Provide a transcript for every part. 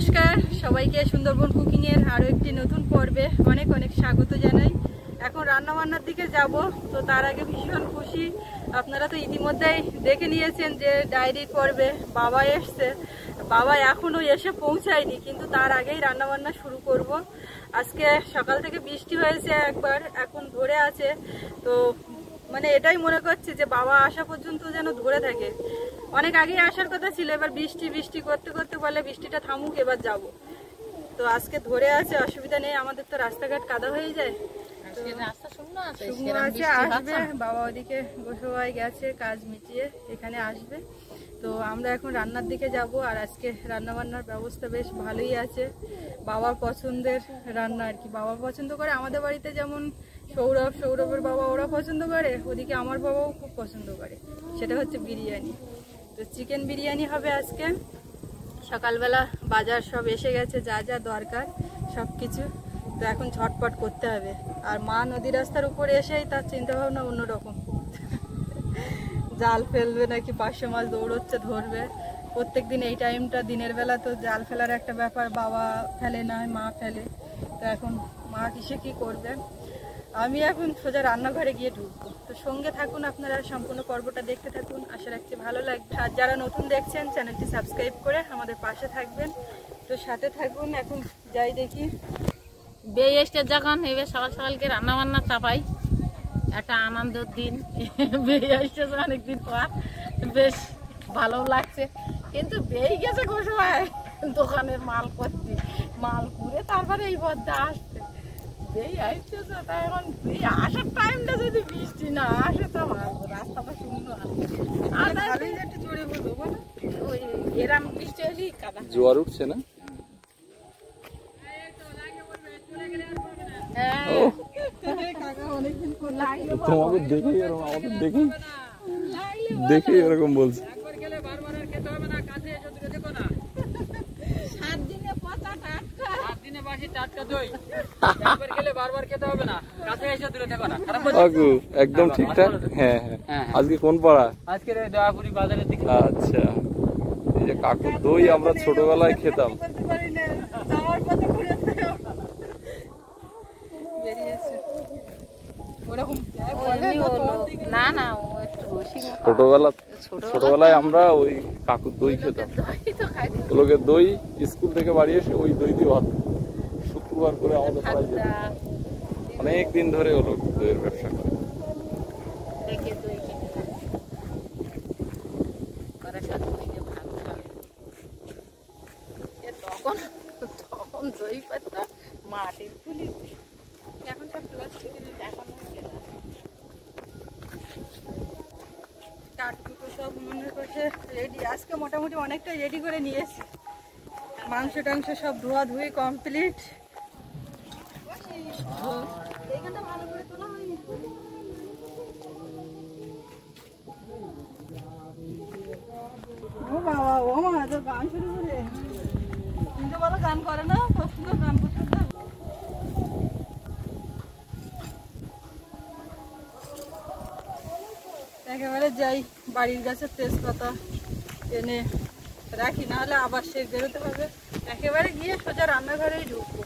নমস্কার সবাইকে সুন্দরবন কুকিং এর আরো একটি নতুন পর্বে অনেক অনেক স্বাগত জানাই। এখন রান্না বান্নার দিকে যাব, তো তার আগে ভীষণ খুশি, আপনারা তো ইতিমধ্যেই দেখে নিয়েছেন যে ডায়েরির পর্বে বাবা এসছে। বাবা এখনো এসে পৌঁছায়নি, কিন্তু তার আগেই রান্না বান্না শুরু করব। আজকে সকাল থেকে বৃষ্টি হয়েছে একবার, এখন ধরে আছে, তো মানে এটাই মনে করছে যে বাবা আসা পর্যন্ত যেন ধরে থাকে। অনেক আগেই আসার কথা ছিল, এবার বৃষ্টি বৃষ্টি করতে করতে বলে বৃষ্টিটা থামুক এবার যাব। তো আজকে ধরে আছে, অসুবিধা নেই, আমাদের তো রাস্তাঘাট কাদা হয়ে যায়। শুকনো আছে, আসবে বাবা, ওদিকে গোসবাই গেছে কাজ মিটিয়ে, এখানে আসবে। তো আমরা এখন রান্নার দিকে যাব, আর আজকে রান্না বান্নার ব্যবস্থা বেশ ভালোই আছে। বাবার পছন্দের রান্না আর কি, বাবা পছন্দ করে। আমাদের বাড়িতে যেমন সৌরভের বাবা ওরা পছন্দ করে, ওদিকে আমার বাবাও খুব পছন্দ করে, সেটা হচ্ছে বিরিয়ানি। তো চিকেন বিরিয়ানি হবে আজকে। সকালবেলা বাজার সব এসে গেছে, যা যা দরকার সব কিছু, তো এখন ঝটপট করতে হবে। আর মা নদী রাস্তার উপরে এসেই তার চিন্তা ভাবনা অন্যরকম, জাল ফেলবে নাকি 500 মাছ দৌড়চ্ছে ধরবে। প্রত্যেক দিন এই টাইমটা দিনের বেলা তো জাল ফেলার একটা ব্যাপার, বাবা ফেলে না মা ফেলে, তো এখন মা কিসে কি করবে। আমি এখন সোজা রান্নাঘরে গিয়ে ঢুকবো, তো সঙ্গে থাকুন আপনারা, সম্পূর্ণ পর্বটা দেখতে থাকুন, আশা রাখছি ভালো লাগবে। আর যারা নতুন দেখছেন চ্যানেলটি সাবস্ক্রাইব করে আমাদের পাশে থাকবেন, তো সাথে থাকুন। এখন যাই দেখি বেয়ে এসে যখন এবার সকাল সকালকে রান্না বান্না চাপাই, একটা আনন্দের দিন। বেয়ে এসেছে অনেকদিন পর, বেশ ভালো লাগছে। কিন্তু বেয়ে গেছে গোসবাই দোকানের মাল করতে, মাল করে তারপরে এই পথটা আসছে। বেয়ে আসতেছে, তাই এখন বেয়ে আসার টাইমটা যদি বৃষ্টি না আসে তো রাস্তাটা শুকনো আসে, একটু জোরে বলবো না, ওই এরাম বৃষ্টি হলেই কাদা জোয়ার উঠছে না। তোমাকে দেখেই এরকম, আমাদের দেখেই এরকম বলছে। একদম ঠিকঠাক। হ্যাঁ হ্যাঁ, আজকে কোন পাড়া? আজকে দয়াপুরি বাজারের দিকে। আচ্ছা, এই যে কাকুর দই আমরা ছোটবেলায় খেতাম। ছোটবেলায় আমরা ওই কাকুর দই খেতাম, লোকের দই, স্কুল থেকে বাড়ি এসে ওই দই দিয়ে ভাত, শুক্রবার করে আমাদের পাড়ায় যেত। অনেক দিন ধরে হলো দইয়ের ব্যবসা করে। তখন দই পাতা মাটির ফুলি, এখন সব প্লাস্টিকের, এখন কাঠকুটো সব মনে করছে রেডি। আজকে মোটামুটি অনেকটাই রেডি করে নিয়েছি, মাংস টাংস সব ধোয়া ধুয়ে কমপ্লিট। ও বাবা, ও মা তো গান শুরু করে, কিন্তু বলো গান করে না, পছন্দ গান পছন্দ। একেবারে যাই বাড়ির গাছের তেজপাতা এনে রাখি, নাহলে আবার সে বেরোতে হবে। একেবারে গিয়ে সোজা রান্নাঘরেই ঢুকবো।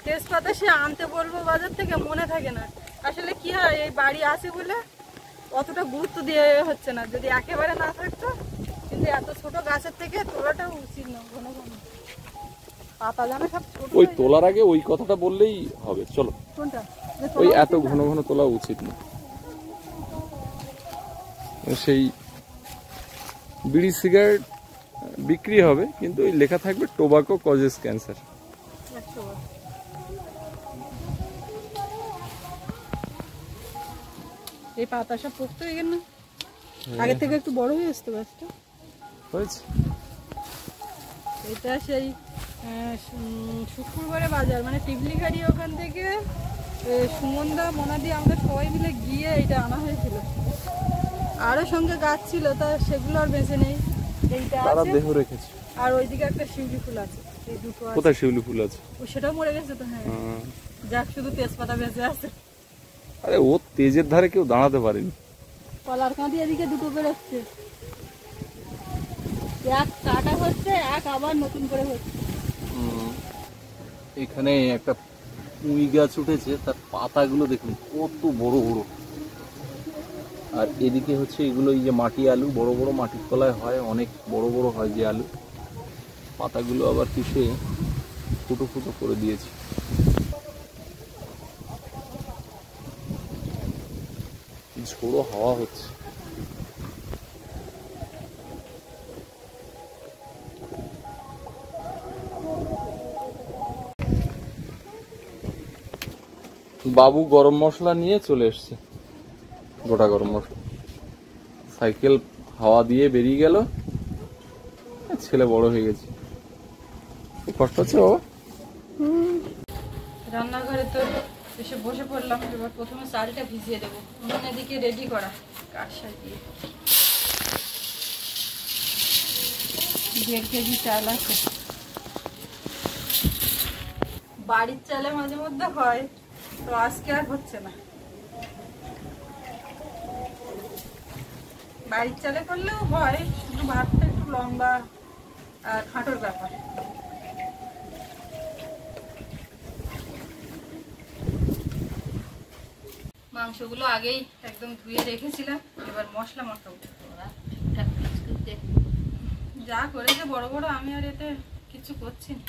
তেজপাতা সে আনতে বলবো বাজার থেকে, মনে থাকে না। আসলে কি হয়, এই বাড়ি আছে বলে অতটা গুরুত্ব দিয়ে হচ্ছে না, যদি একেবারে না থাকতো। কিন্তু এত ছোট গাছের থেকে তোলাটাও উচিত না, ঘন ঘন পাতা জানা সব ছোট। ওই তোলার আগে ওই কথাটা বললেই হবে, চলো। কোনটা? ওই এত ঘন ঘন তোলা উচিত না। সেই বিড়ি সিগারেট বিক্রি হবে, কিন্তু ওই লেখা থাকবে টোবাকো কজেস ক্যান্সার। এই পাতা সব পোক্ত হয়ে গেল না, আগে থেকে একটু বড় হয়ে আসতো গাছটা। হয়েছে। এটা সেই শুক্রবারে বাজার, মানে টিবলি গাড়ি, ওখান থেকে সুমনদা মোনাদি আমরা সবাই মিলে গিয়ে এটা আনা হয়েছিল। আরো সঙ্গে গাছ ছিল, তা সেগুলো আর বেঁচে নেই। এইটা আছে, দেহ রেখেছে, আর ওইদিকে একটা শিউলি ফুল আছে। এই দুটো আছে। কোথায় শিউলি ফুল আছে? ও সেটাও মরে গেছে তো। হ্যাঁ, যাক শুধু তেজপাতা বেঁচে আছে। আরে ও তেজের ধারে কেউ দাঁড়াতে পারেনি। কলার কাঁদি এদিকে দুটো বেরোচ্ছে, এক কাটা হচ্ছে, এক আবার নতুন করে হচ্ছে। এখানে একটা পুঁই গাছ উঠেছে, তার পাতাগুলো দেখুন কত বড় বড়। আর এদিকে হচ্ছে এগুলো এই যে মাটি আলু, বড় বড় মাটির তলায় হয়, অনেক বড় বড় হয় যে আলু। পাতাগুলো আবার কিসে ফুটো ফুটো করে দিয়েছে। ঝোড়ো হাওয়া হচ্ছে। বাবু গরম মশলা নিয়ে চলে এসছে, গোটা গরম মশলা। সাইকেল হাওয়া দিয়ে বেরিয়ে গেল, ছেলে বড় হয়ে গেছে। কষ্ট হচ্ছে বাবা? রান্নাঘরে তো এসে বসে পড়লাম। এবার প্রথমে চালটা ভিজিয়ে দেবো। উনুন এদিকে রেডি করা, কাঠ সাজিয়ে 1.5 কেজি চাল আছে। বাড়ির চালে মাঝে মধ্যে হয়, তো আজকে আর হচ্ছে না। বাড়ির চালে করলেও হয়, শুধু ভাতটা একটু লম্বা আর খাটোর ব্যাপার। মাংসগুলো আগেই একদম ধুয়ে রেখেছিলাম, এবার মশলা মাখাবো। যা করেছে বড় বড়, আমি আর এতে কিছু করছি না।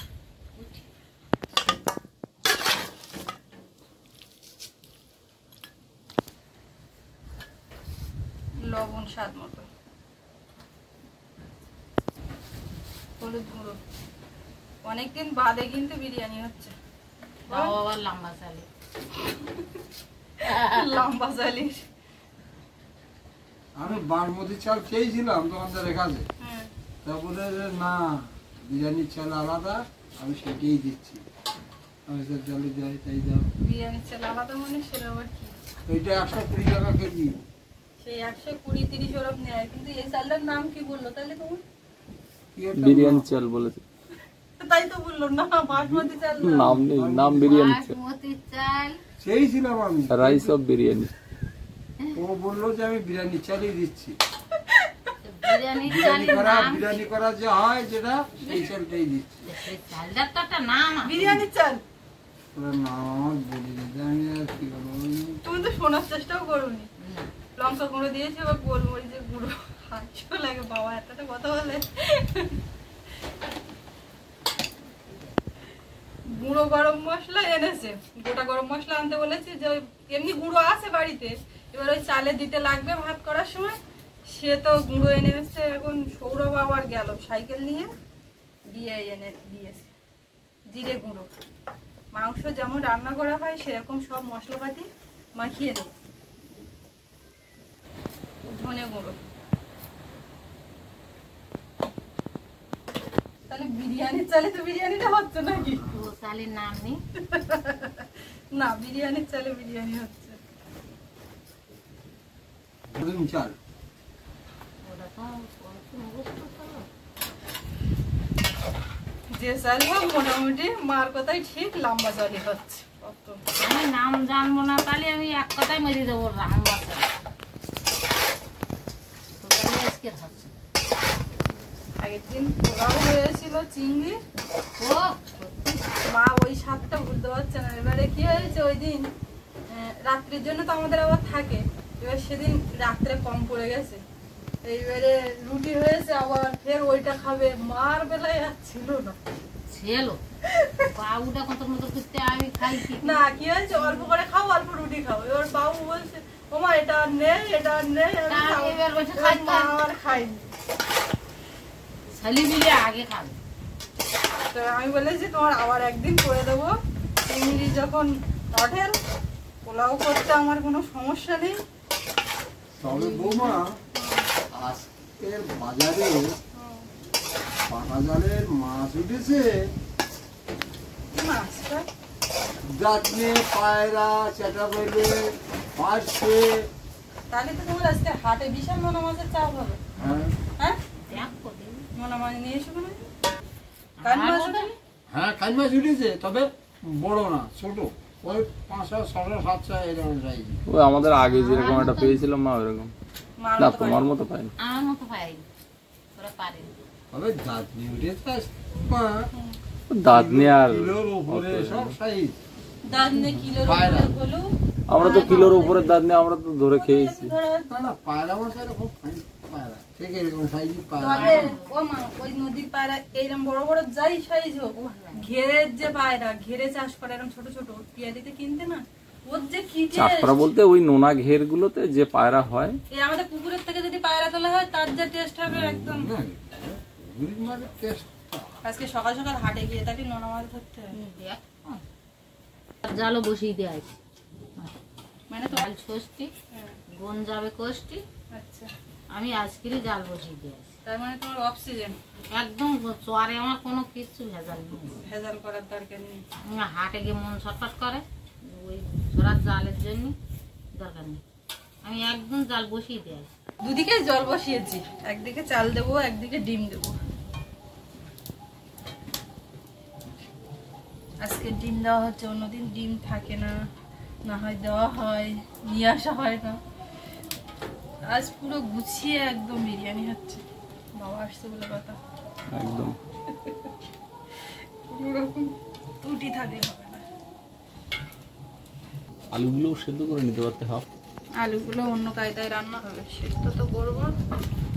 লবণ স্বাদ মতো, হলুদ গুঁড়ো। অনেকদিন বাদে কিন্তু বিরিয়ানি হচ্ছে। বাবা লম্বা চালে লম্বা চালির আমি বাসমতি চাল খেয়েছিলাম তোমাদের কাছে, তারপরে না বিরিয়ানির চাল আলাদা, আমি সেটাই দিচ্ছি। আমি চালে যাই তাই দাও। বিরিয়ানির চাল আলাদা মানে সেটা আবার কি? ওইটা 120 টাকা কেজি। সেই 120-30 ওরকম নেয়, কিন্তু এই চালটার নাম কি বললো তাহলে তোমার? বিরিয়ানি চাল বলেছে, তাই তো বললো না, বাসমতি চাল নাম নেই, নাম বিরিয়ানি চাল। বাসমতি চাল চেয়েছিলাম আমি, রাইস অফ বিরিয়ানি। ও বললো যে আমি বিরিয়ানির চালই দিচ্ছি। বিরিয়ানি বিরিয়ানি করা যে হয় যেটা, সেই চালটাই দিচ্ছি। চালটার তো একটা নাম আছে। বিরিয়ানির চাল না বলি দিতে আমি আর কি করবো। তুমি তো শোনার চেষ্টাও করোনি। লঙ্কা গুঁড়ো দিয়েছি, আবার গোলমরিচের গুঁড়ো। হাসিও লাগে বাবা এতটা কথা বলে। গুঁড়ো গরম মশলা এনেছে, গোটা গরম মশলা আনতে বলেছি, যে ওই এমনি গুঁড়ো আছে বাড়িতে, এবার ওই চালে দিতে লাগবে ভাত করার সময়। সে তো গুঁড়ো এনে এসছে। এখন সৌরভ আবার গেল সাইকেল নিয়ে, দিয়ে এনে দিয়েছে জিরে গুঁড়ো। মাংস যেমন রান্না করা হয় সেরকম সব মশলাপাতি মাখিয়ে নেই। ধনে গুঁড়ো। তাহলে বিরিয়ানির চালে তো বিরিয়ানিটা হচ্ছে নাকি? ও চালের নাম নেই না, বিরিয়ানির চালে বিরিয়ানি হচ্ছে। চাল ওটা তো মুখস্থ করো। যে চাল হোক মোটামুটি মার কথাই ঠিক, লম্বা চালই হচ্ছে। আমি নাম জানবো না, তাহলে আমি এক কথাই মেরে দেবো লম্বা চাল। আজকে হচ্ছে আগের দিন পোলাও হয়েছিল চিংড়ি, ও মা ওই স্বাদটা ভুলতে পারছে না। এবারে কি হয়েছে, ওই দিন রাত্রির জন্য তো আমাদের আবার থাকে, এবার সেদিন রাত্রে কম পড়ে গেছে। এইবারে রুটি হয়েছে, আবার ফের ওইটা খাবে। মার বেলায় আর ছিল না, ছিল বাবুটা কত মতো করতে আমি খাইছি না কি হয়েছে, অল্প করে খাও, অল্প রুটি খাও। এবার বাবু বলছে ওমা এটা আর নেই, এটা আর নেই। এবার বসে খাইতে আর খাইনি, ছেলে মিলে আগে খাবে। তো আমি বলেছি তোমার আবার একদিন করে দেবো, চিংড়ি যখন অঢেল। পোলাও করতে আমার কোনো সমস্যা নেই। তবে বৌমা, আজকের বাজারে 5,000-এর মাছ উঠেছে। মাছটা জাতনে, পায়রা, চেটা বইলে, পার্শে। তাহলে তো তোমার আজকে হাটে বিশাল মোনা মাছের চাপ হবে। হ্যাঁ, দেখো দেখি। মোনা মাছ নিয়ে এসো মনে হয়। কান মাছ ওঠেনি? হ্যাঁ, কান মাছ উঠেছে, তবে বড় না, ছোট। ওই 500, 600, 700 এরকম সাইজ। ওই আমাদের আগে যেরকম একটা পেয়েছিলাম মা, ওরকম মার না, মতো তোমার পারে। মতো পাইনি। আমার মতো পাই ওরা পারে তবে জাতনি উঠেছে দাঁতনি আর কিলোর উপরে সব সাইজ। দাঁত নিয়ে কিলোর পায়রা। উপরে হলো আমরা তো কিলোর উপরে দাঁতনি আমরা তো ধরে খেয়েছি। না না পায়রা মাছ এরকম ফাইন পায়রা ঠিক এরকম সাইজই পায়রা। তবে ও মা ওই নদীর পায়রা এইরকম বড় বড় যাই সাইজ হোক, ঘেরের যে পায়রা ঘেরে চাষ করে এরকম ছোট ছোট পিয়ালিতে কিনতে না, ওর যে কি চাকরা বলতে ওই নোনা ঘের গুলোতে যে পায়রা হয়, এই আমাদের পুকুরের থেকে যদি পায়রা তোলা হয় তার যে টেস্ট হবে একদম। না, গুড়ির মাছের টেস্ট আজকে সকাল সকাল হাটে গিয়ে তাকে নোনা মাছ ধরতে হবে। জালও বসিয়ে দেওয়া আছে, মানে তো জাল ষষ্ঠী, বোন যাবে কোষ্ঠী, আচ্ছা, আমি আজকেরই জাল বসিয়ে দিয়ে আসি। তার মানে তোমার অক্সিজেন একদম চরে আমার কোনো কিছু ভেজাল নেই। ভেজাল করার দরকার নেই। আমি হাটে গিয়ে মন ছটফট করে ওই ছোড়ার জালের জন্য, দরকার নেই, আমি একদম জাল বসিয়ে দিয়ে আসি। দুদিকে জল বসিয়েছি, একদিকে চাল দেবো একদিকে ডিম দেবো। আজকে ডিম দেওয়া হচ্ছে, অন্যদিন ডিম থাকে না, না হয় দেওয়া হয়, নিয়ে আসা হয় না। আজ পুরো গুছিয়ে একদম বিরিয়ানি হচ্ছে, বাবা আসছে বলে কথা, একদম কোনো রকম ত্রুটি থাকলে হবে না। আলুগুলো সেদ্ধ করে নিতে পারতে হাফ। আলুগুলো অন্য কায়দায় রান্না হবে, সেদ্ধ তো করবো,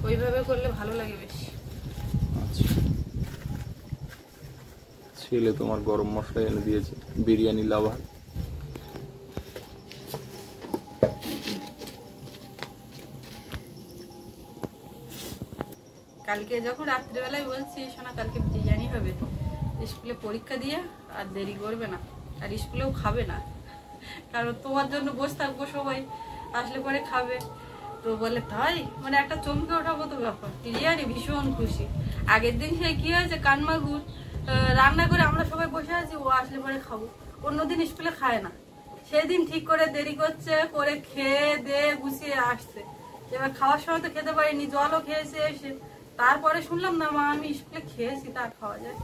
ওইভাবে করলে ভালো লাগে বেশি। আচ্ছা, ছেলে তোমার গরম মশলা এনে দিয়েছে, বিরিয়ানি লাভার। কালকে যখন রাত্রিবেলায় বলছি শোনা কালকে বিরিয়ানি হবে, স্কুলে পরীক্ষা দিয়ে আর দেরি করবে না, আর স্কুলেও খাবে না, কারণ তোমার জন্য বসে থাকবো, সবাই আসলে পরে খাবে। তো বলে তাই, মানে একটা চমকে ওঠার মতো ব্যাপার। বিরিয়ানি ভীষণ খুশি। আগের দিন সে কি হয়েছে, কানমাগুর রান্না করে আমরা সবাই বসে আছি, ও আসলে পরে খাবো, অন্যদিন স্কুলে খায় না, সেদিন ঠিক করে দেরি করছে, করে খেয়ে দিয়ে গুছিয়ে আসছে। এবার খাওয়ার সময় তো খেতে পারিনি, জলও খেয়েছে এসে, তারপরে শুনলাম না মা আমি স্কুলে খেয়েছি, তার খাওয়া যায়।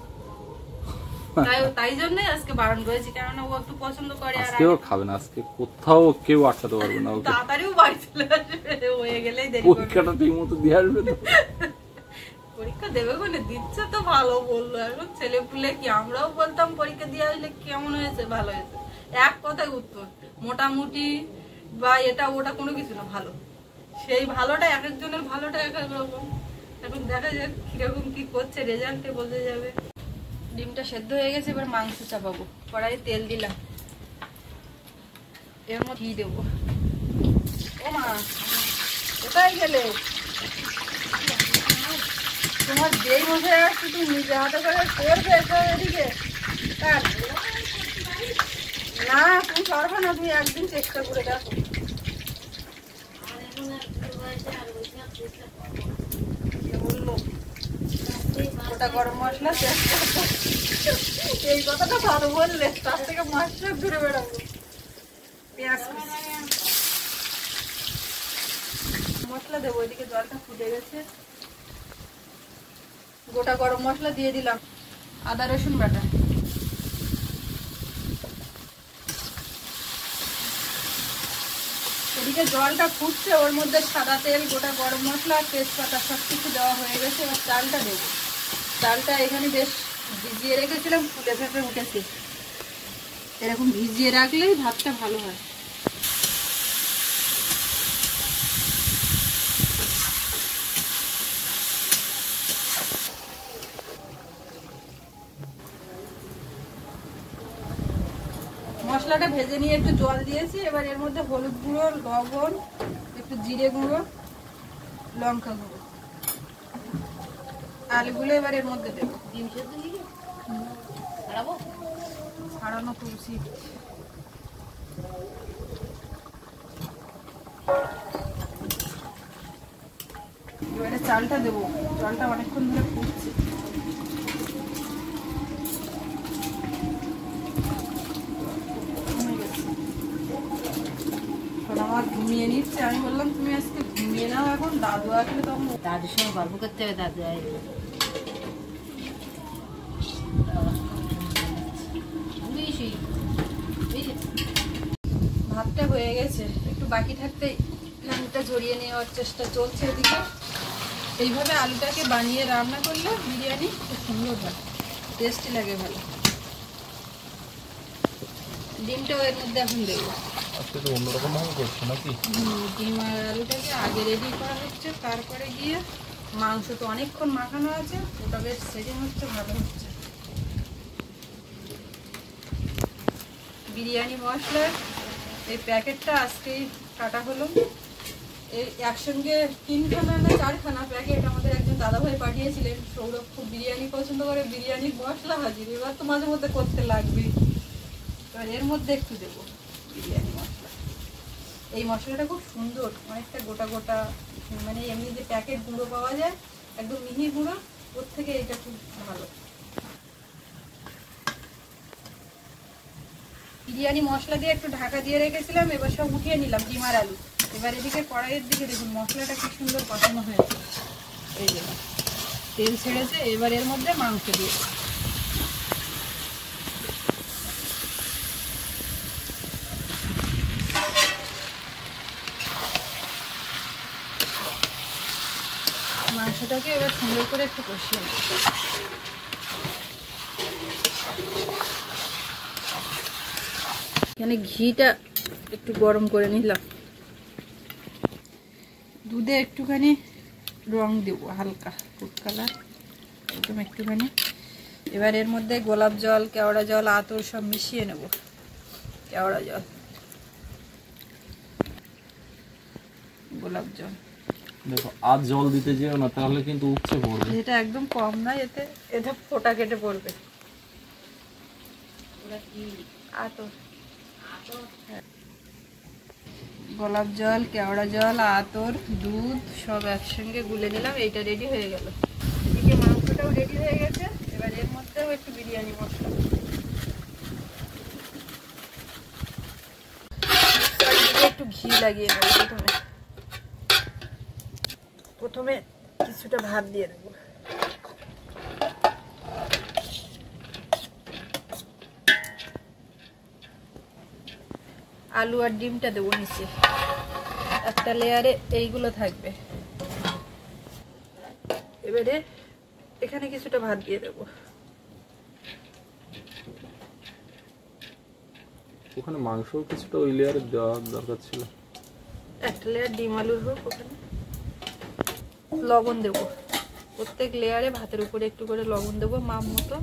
তাই জন্য আজকে বারণ করেছি, কেননা ও একটু পছন্দ করে। আর আজকেও খাবে না, আজকে কোথাও কেউ আটকাতে পারবে না ওকে। তাড়াতাড়িও বাড়ি চলে আসবে, হয়ে গেলেই দেরি করবে। পরীক্ষাটা ঠিক মতো দিয়ে আসবে তো। পরীক্ষা দেবে কোনে, দিচ্ছে তো ভালো বললো। এখন ছেলে পুলে কি, আমরাও বলতাম পরীক্ষা দিয়ে আসলে কেমন হয়েছে, ভালো হয়েছে, এক কথায় উত্তর, মোটামুটি বা এটা ওটা কোনো কিছু না, ভালো। সেই ভালোটা এক একজনের ভালোটা এক এক রকম। এখন দেখা যাক কিরকম কি করছে, রেজাল্টে বোঝা যাবে। ডিমটা সেদ্ধ হয়ে গেছে, এবার মাংস চাপাবো। কড়াইয়ে তেল দিলাম, এর মধ্যে ঘি দেবো। ও মা কোথায় গেলে? তোমার যেই বসে আসছে তুমি নিজে হাতে করে করবে এদিকে। না তুমি পারবে না, তুমি একদিন চেষ্টা করে দেখো। বললো ওটা গরম মশলা এই কথাটা ভালো বললে, তার থেকে মাছটা ঘুরে বেড়াবো। পেঁয়াজ মশলা দেবো, ওইদিকে জলটা ফুটে গেছে, গোটা গরম মশলা দিয়ে দিলাম, আদা রসুন বাটা, এদিকে জলটা ফুটছে, ওর মধ্যে সাদা তেল, গোটা গরম মশলা, তেজপাতা সব কিছু দেওয়া হয়ে গেছে। এবার চালটা দেবো। চালটা এখানে বেশ ভিজিয়ে রেখেছিলাম, ফুলে ফেপে উঠেছে। এরকম ভিজিয়ে রাখলেই ভাতটা ভালো হয়। মশলাটা ভেজে নিয়ে একটু জল দিয়েছি, এবার এর মধ্যে হলুদ গুঁড়ো, লবণ, একটু জিরে গুঁড়ো, লঙ্কা গুঁড়ো, আলুগুলো এবার এর মধ্যে দেবো। ডিম সেদ্ধ দিকে ছাড়াবো, ছাড়ানো তো উচিত। এবারে চালটা দেবো, চালটা অনেকক্ষণ ধরে ফুটছে। আমার ঘুমিয়ে নিচ্ছে, আমি বললাম তুমি আজকে ঘুমিয়ে নাও, এখন দাদু আসলে তখন। দাদুর সঙ্গে গল্প করতে হবে, দাদু আসবে। ভাতটা হয়ে গেছে, একটু বাকি থাকতে ঘামটা ঝরিয়ে নেওয়ার চেষ্টা চলছে এদিকে। এইভাবে আলুটাকে বানিয়ে রান্না করলে বিরিয়ানি খুব সুন্দর হয়। টেস্টি লাগে ভালো। ডিমটাও এর মধ্যে এখন দেবো। আজকে তো অন্যরকম ভাবে করছো নাকি? ডিম আর আলুটাকে আগে রেডি করা হচ্ছে, তারপরে গিয়ে মাংস তো অনেকক্ষণ মাখানো আছে, ওটা বেশ সেটিং হচ্ছে, ভালো হচ্ছে। বিরিয়ানি মশলার এই প্যাকেটটা আজকেই কাটা হলো। এই একসঙ্গে 3খানা না 4খানা প্যাকেট আমাদের একজন দাদাভাই পাঠিয়েছিলেন। সৌরভ খুব বিরিয়ানি পছন্দ করে, বিরিয়ানির মশলা হাজির, এবার তো মাঝে মধ্যে করতে লাগবেই। এবার এর মধ্যে একটু দেবো বিরিয়ানি মশলা। এই মশলাটা খুব সুন্দর, অনেকটা গোটা গোটা, মানে এমনি যে প্যাকেট গুঁড়ো পাওয়া যায় একদম মিহি গুঁড়ো, ওর থেকে এটা খুব ভালো। বিরিয়ানি মশলা দিয়ে একটু ঢাকা দিয়ে রেখেছিলাম, এবার সব উঠিয়ে নিলাম ডিম আর আলু। এবার এদিকে কড়াইয়ের দিকে দেখুন মশলাটা কি সুন্দর কষানো হয়েছে, এই যে তেল ছেড়েছে। এবার এর মধ্যে মাংস দিয়ে মাংসটাকে এবার সুন্দর করে একটু কষিয়ে নেব। এখানে ঘিটা একটু গরম করে নিলাম, দুধে একটুখানি রং দেব, হালকা ফুড কালার একদম একটুখানি। এবার এর মধ্যে গোলাপ জল, কেওড়া জল, আতর সব মিশিয়ে নেব। কেওড়া জল, গোলাপ জল, দেখো আর জল দিতে যেও না, তাহলে কিন্তু উপচে পড়বে। এটা একদম কম না, এতে এটা ফোঁটা কেটে পড়বে। আতর, গোলাপ জল, কেওড়া জল, আতর, দুধ সব একসঙ্গে গুলে নিলাম। এইটা রেডি হয়ে গেল। এদিকে মাংসটাও রেডি হয়ে গেছে। এবার এর মধ্যেও একটু বিরিয়ানি মশলা, একটু ঘি লাগিয়ে দেবো। প্রথমে কিছুটা ভাত দিয়ে দেবো। আলু আর ডিমটা দেবো নিচে, একটা লেয়ারে এইগুলো থাকবে। এবারে এখানে কিছুটা ভাত দিয়ে দেবো। ওখানে মাংস কিছুটা ওই লেয়ারে দেওয়ার দরকার ছিল। একটা লেয়ার ডিম আলুর হোক। ওখানে লবণ দেবো, প্রত্যেক লেয়ারে ভাতের উপরে একটু করে লবণ দেবো মাপ মতো।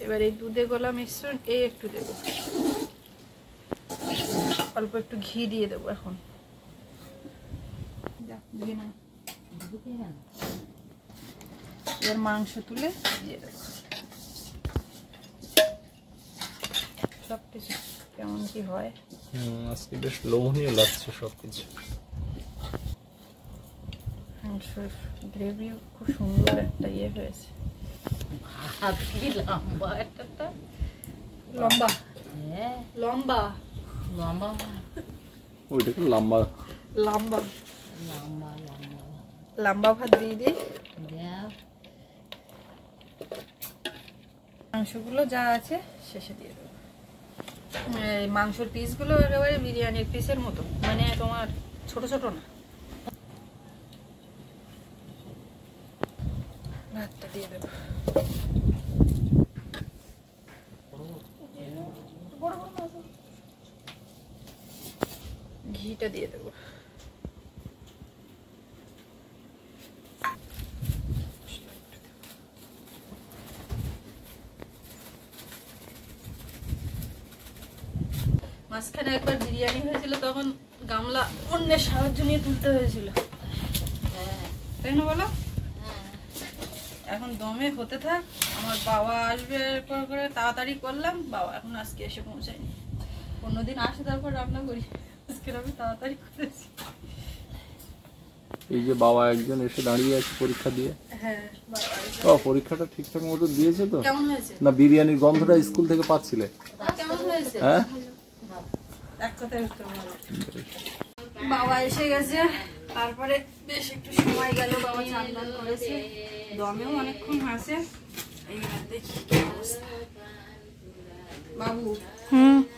এবার এই দুধে গোলা মিশ্রণ এই একটু দেবো, অল্প একটু ঘি দিয়ে দেবো। এখন এবার মাংস তুলে দিয়ে দেবো। সবকিছু কেমন কি হয়, আজকে বেশ লোভনীয় লাগছে সবকিছু। মাংসের গ্রেভি খুব সুন্দর একটা ইয়ে হয়েছে। লম্বা একটা, লম্বা হ্যাঁ লম্বা লম্বা ওইটাকে লম্বা লম্বা লম্বা লম্বা ভাত দিয়ে দিই। মাংসগুলো যা আছে শেষে দিয়ে দেবো। এই মাংসের পিসগুলো একেবারে বিরিয়ানির পিসের মতো, মানে তোমার ছোট ছোট না। ভাতটা দিয়ে দেবো। ঘিটা দিয়ে দেবো। মাঝখানে একবার বিরিয়ানি হয়েছিল, তখন গামলা অন্যের সাহায্য নিয়ে তুলতে হয়েছিল, তাই না বলো? এখন দমে হতে থাক, আমার বাবা আসবে করে তাড়াতাড়ি করলাম। বাবা এখন আজকে এসে পৌঁছায়নি, অন্যদিন আসে তারপর রান্না করি, আজকে আমি তাড়াতাড়ি করেছি। এই যে বাবা একজন এসে দাঁড়িয়ে আছে পরীক্ষা দিয়ে। হ্যাঁ, বাবা পরীক্ষাটা ঠিকঠাক মতো দিয়েছে তো? কেমন হয়েছে? না বিরিয়ানির গন্ধটা স্কুল থেকে পাচ্ছিলে? কেমন হয়েছে? হ্যাঁ, এক কথায় উত্তর ভালো। বাবা এসে গেছে, তারপরে বেশ একটু সময় গেল, বাবা চান টান করেছে, দমেও অনেকক্ষণ আছে। এই দেখি কি অবস্থা। বাবু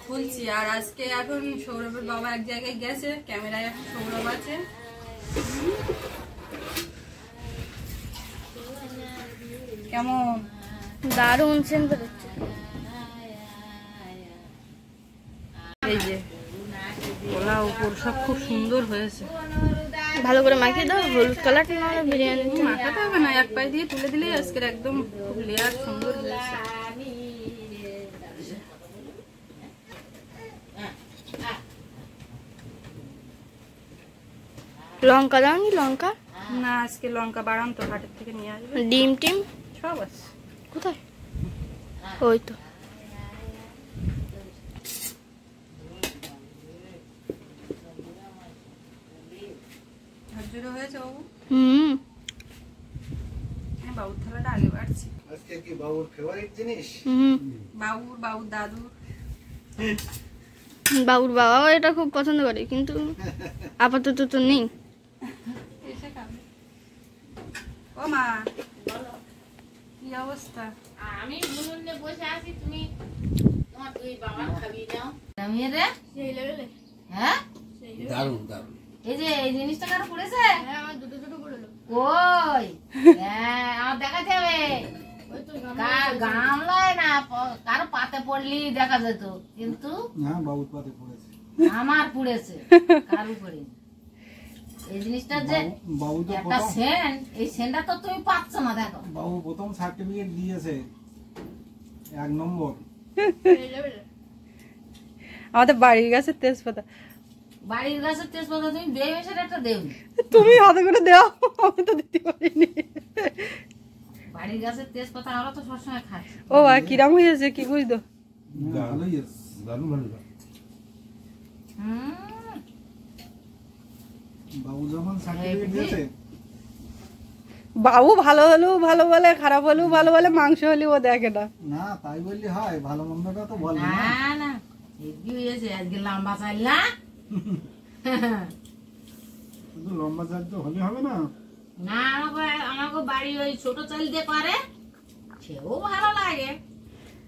খুলছি। আর আজকে এখন সৌরভের বাবা এক জায়গায় গেছে, ক্যামেরায় এখন সৌরভ আছে। কেমন দারুণ সেন্ট বেরোচ্ছে। এই যে কলা উপর সব খুব সুন্দর হয়েছে। ভালো করে মাখিয়ে দাও, হলুদ কালারটা না হলে বিরিয়ানি মাখাতে হবে না, এক পায়ে দিয়ে তুলে দিলেই আজকের একদম খুব লেয়ার সুন্দর হয়েছে। লঙ্কা দাওনি? লঙ্কা না আজকে লঙ্কা বাড়ান তো, হাটের থেকে নিয়ে আসবে। ডিম টিম সব আছে। কোথায়? ওই তো। ঝরঝরে হয়েছে বাবু? হুম, হ্যাঁ, বাবুর থালাটা আগে বাড়ছি। আজকে কি বাবুর ফেভারিট জিনিস? হুম। বাবুর দাদু বাবুর বাবাও এটা খুব পছন্দ করে, কিন্তু আপাতত তো নেই। এসে খাবে। ও মা, কি অবস্থা? আমি বুনুন নিয়ে বসে আছি, তুমি তোমার দুই বাবা খাবি নাও। আমি রে সেই লেভেলে? হ্যাঁ, দারুণ দারুণ। এই যে এই জিনিসটা কারো পড়েছে? হ্যাঁ, আমার দুটো দুটো পড়লো। কই? হ্যাঁ, আমার দেখাতে হবে। ওই তো গামলায় না, কারো পাতে পড়লি দেখা যেত, কিন্তু হ্যাঁ, বাবুর পাতে পড়েছে। আমার পুড়েছে, কারু পড়ে। এই জিনিসটা যে বাবু তো একটা সেন্ট, এই সেন্টটা তো তুমি পাচ্ছ না। দেখো, বাবু প্রথম সার্টিফিকেট দিয়েছে, 1 নম্বর। সেই লেভেলে। আমাদের বাড়ির গাছের তেজপাতা। বাড়ির গাছের তেজপাতা তুমি বেমেশের একটা দেবনি। তুমি হাতে করে দাও, আমি তো দিতে পারিনি। বাড়ির গাছের তেজপাতা আমরা তো সবসময় খাই। ও কিরাম হয়েছে কি বুঝতো? ভালোই আছে, দারুণ ভালো। হুম, বাবু যখন সার্টিফিকেট দিয়েছে, বাবু ভালো হলেও ভালো বলে, খারাপ হলেও ভালো বলে, মাংস হলেও ও দেখে না। না তাই বললি হয়, ভালো মন্দটা তো বলে না। না না, হেভি হয়েছে আজকে, লম্বা চাল না। শুধু লম্বা চাল তো হলে হবে না। না, আমাকে বাড়ি ওই ছোট চাল দিয়ে করে, সেও ভালো লাগে,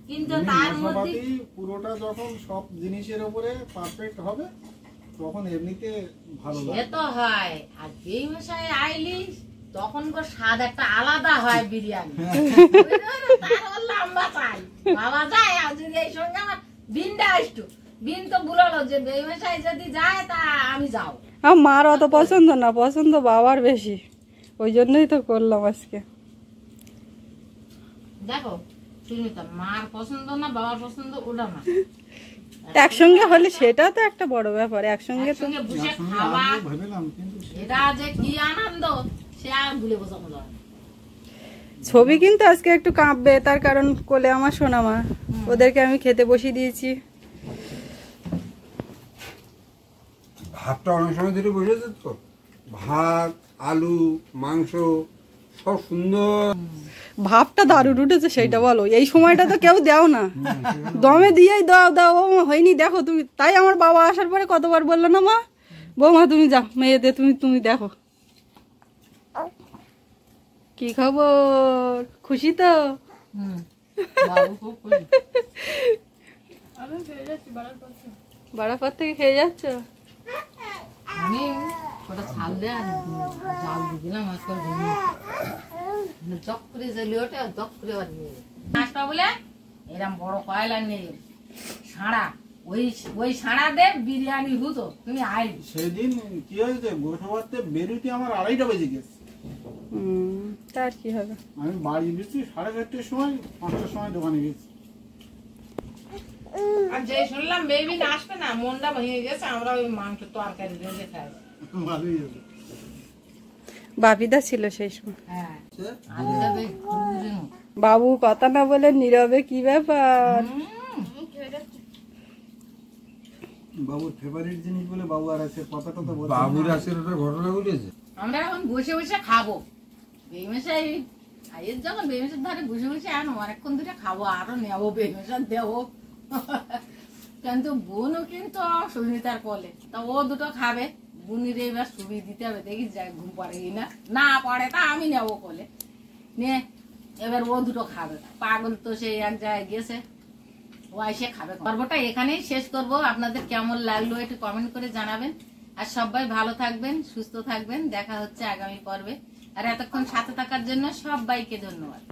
কিন্তু তার মধ্যে মশলাপাতি পুরোটা যখন সব জিনিসের উপরে পারফেক্ট হবে, তখন এমনিতে ভালো সে লাগে। তো হয়। আর যেই মশাই আইলি তখন গো স্বাদ একটা আলাদা হয় বিরিয়ানি। তার ওর লম্বা চাই বাবা যায়, আর যদি এই সঙ্গে আমার বিনটা আসতো, বিন তো বুলালো যে বেমশাই যদি যায় তা আমি যাও। আমার মার অত পছন্দ না, পছন্দ বাবার বেশি, ওই জন্যই তো করলাম আজকে। দেখো সুস্মিতা, মার পছন্দ না বাবার পছন্দ ওটা না, একসঙ্গে হলে সেটা তো একটা বড় ব্যাপার, একসঙ্গে তো। একসঙ্গে বসে একসঙ্গে খাওয়া, আমিও ভেবেলাম, কিন্তু এটা যে কি আনন্দ সে আর ভুলে বোঝানো যায় না। ছবি কিন্তু আজকে একটু কাঁপবে, তার কারণ কোলে আমার সোনা মা, ওদেরকে আমি খেতে বসিয়ে দিয়েছি। ভাতটা অনেক সময় ধরে বসেছে তো, ভাত আলু মাংস সব সুন্দর। ভাবটা দারুণ উঠেছে, সেইটা বলো। এই সময়টা তো কেউ দাও না, দমে দিয়েই দাও দাও, ও মা হয়নি দেখো তুমি। তাই আমার বাবা আসার পরে কতবার বললো না মা, বৌমা তুমি যাও মেয়েদের, তুমি দেখো। কি খবর, খুশি তো? বাবু খুব খুশি। বাড়ার পর থেকে খেয়ে যাচ্ছ? আমি ওটা ছাল দিয়ে আর জাল দিয়ে দিলাম, আজকাল চক করে জ্বলি ওঠে, আর চক করে আবার নিয়ে মাছটা বলে এরকম বড় কয়লা নেই সাঁড়া, ওই সাঁড়া দে বিরিয়ানি হতো, তুমি আই। সেদিন কি হয়েছে, গোসাবাতে বেরোতে আমার 2:30টা বেজে গেছে। তার কি হবে, আমি বাড়ি গেছি 4:30টার সময়, 5টার সময় দোকানে গেছি। আর যে শুনলাম বেবি আসবে না, মনটা ভেঙে গেছে, আমরা ওই মাংস তরকারি দিয়ে খাই। ভালোই হয়েছে। বাপিদা ছিল সেই সময়। হ্যাঁ, আলুটা বেশ খুরখুরে মতো। বাবু কথা না বলে নীরবে, কি ব্যাপার? বাবুর ফেভারিট জিনিস বলে বাবু আর আছে, কথাটা তো বলছে। বাবুর আজকের একটা ঘটনা ঘটেছে। আমরা এখন বসে বসে খাবো, বেমেশাই আইয়ের যখন বেমেশের ধারে বসে বসে এখন অনেকক্ষণ ধরে খাবো, আরো নেবো বেমেশার দেবো। কিন্তু বোনও কিন্তু সুস্মিতার কোলে, তা ও দুটো খাবে, বুনির এবার সুবি দিতে হবে, দেখি যাই ঘুম পড়ে কিনা, না পড়ে তা আমি নেবো কোলে নিয়ে, এবার ও দুটো খাবে। পাগল তো সেই এক জায়গায় গেছে, ও এসে খাবে। পর্বটা এখানেই শেষ করব। আপনাদের কেমন লাগলো একটু কমেন্ট করে জানাবেন, আর সবাই ভালো থাকবেন, সুস্থ থাকবেন। দেখা হচ্ছে আগামী পর্বে। আর এতক্ষণ সাথে থাকার জন্য সবাইকে ধন্যবাদ।